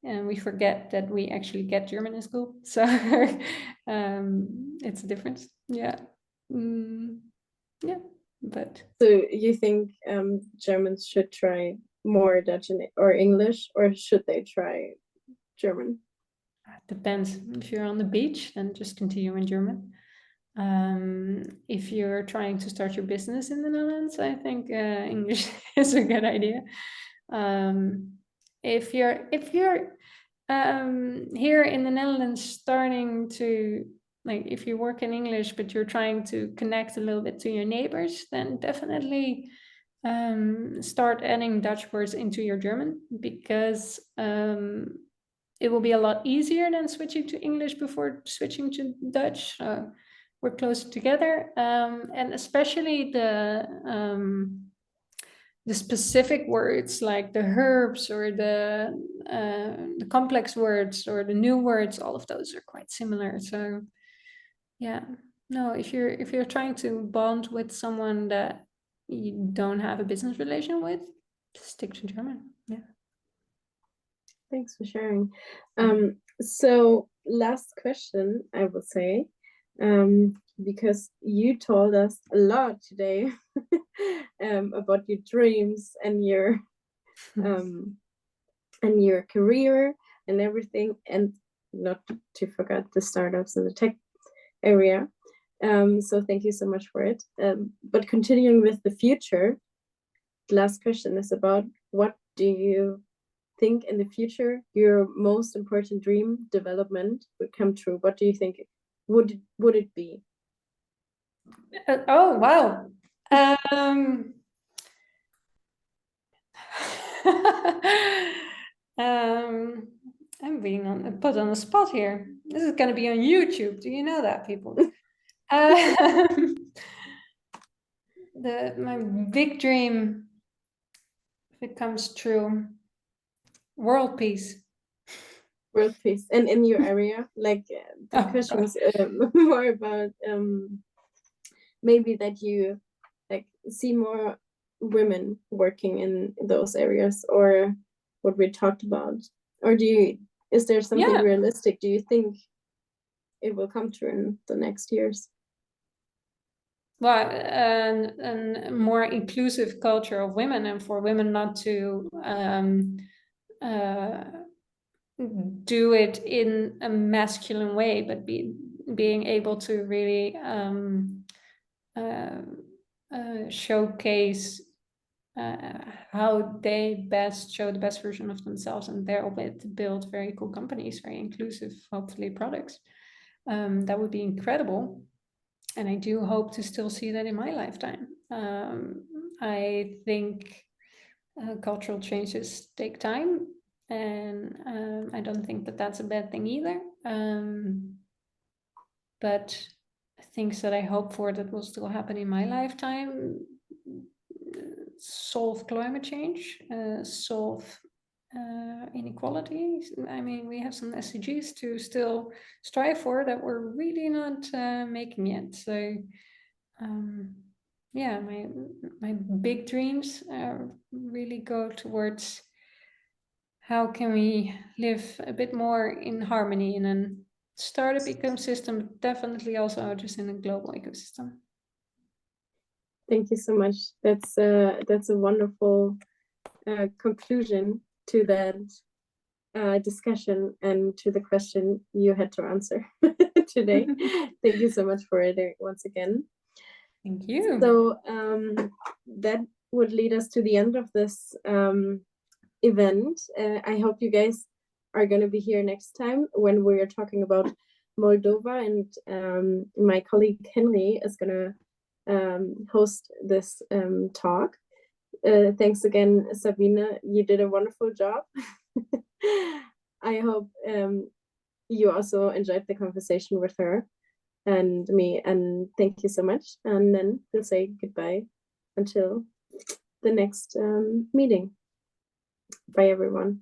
S2: And we forget that we actually get German in school. So it's a difference. Yeah. Yeah. But
S1: So you think Germans should try more Dutch or English, or should they try German?
S2: it depends. If you're on the beach, then just continue in German. If you're trying to start your business in the Netherlands, I think English is a good idea. If you're here in the Netherlands starting to like if you work in English but you're trying to connect a little bit to your neighbors, then definitely start adding Dutch words into your German because it will be a lot easier than switching to English before switching to Dutch. We're closer together, and especially the specific words like the herbs or the complex words or the new words. All of those are quite similar. So yeah, no, if you're trying to bond with someone that you don't have a business relation with, just stick to German. Yeah.
S1: Thanks for sharing. So last question, I will say, because you told us a lot today about your dreams and your career and everything, and not to forget the startups in the tech area. So thank you so much for it. But continuing with the future, the last question is about what do you think in the future your most important dream development would come true? What do you think would it be?
S2: Oh wow. um, I'm being put on the spot here. This is going to be on YouTube. Do you know that, people? My big dream, if it comes true, world peace.
S1: World peace. And in your area, like the
S2: Oh,
S1: question
S2: God.
S1: was more about maybe that you like see more women working in those areas, or what we talked about, or is there something
S2: Yeah.
S1: realistic? Do you think it will come true in the next years?
S2: Well, and more inclusive culture of women, and for women not to do it in a masculine way, but being able to really showcase how they best show the best version of themselves, and they're able to build very cool companies, very inclusive, hopefully, products. That would be incredible. And I do hope to still see that in my lifetime. I think cultural changes take time, and I don't think that that's a bad thing either. But things that I hope for that will still happen in my lifetime: solve climate change, solve inequality. I mean, we have some SDGs to still strive for that we're really not making yet. So yeah, my big dreams really go towards how can we live a bit more in harmony in a startup ecosystem, definitely also just in a global ecosystem.
S1: Thank you so much. That's a wonderful conclusion to that discussion and to the question you had to answer today. Thank you so much for it once again.
S2: Thank you.
S1: So that would lead us to the end of this event. I hope you guys are going to be here next time when we're talking about Moldova, and my colleague Henry is going to host this talk. Thanks again, Sabine. You did a wonderful job. I hope you also enjoyed the conversation with her and me, and thank you so much. And then we'll say goodbye until the next meeting. Bye, everyone.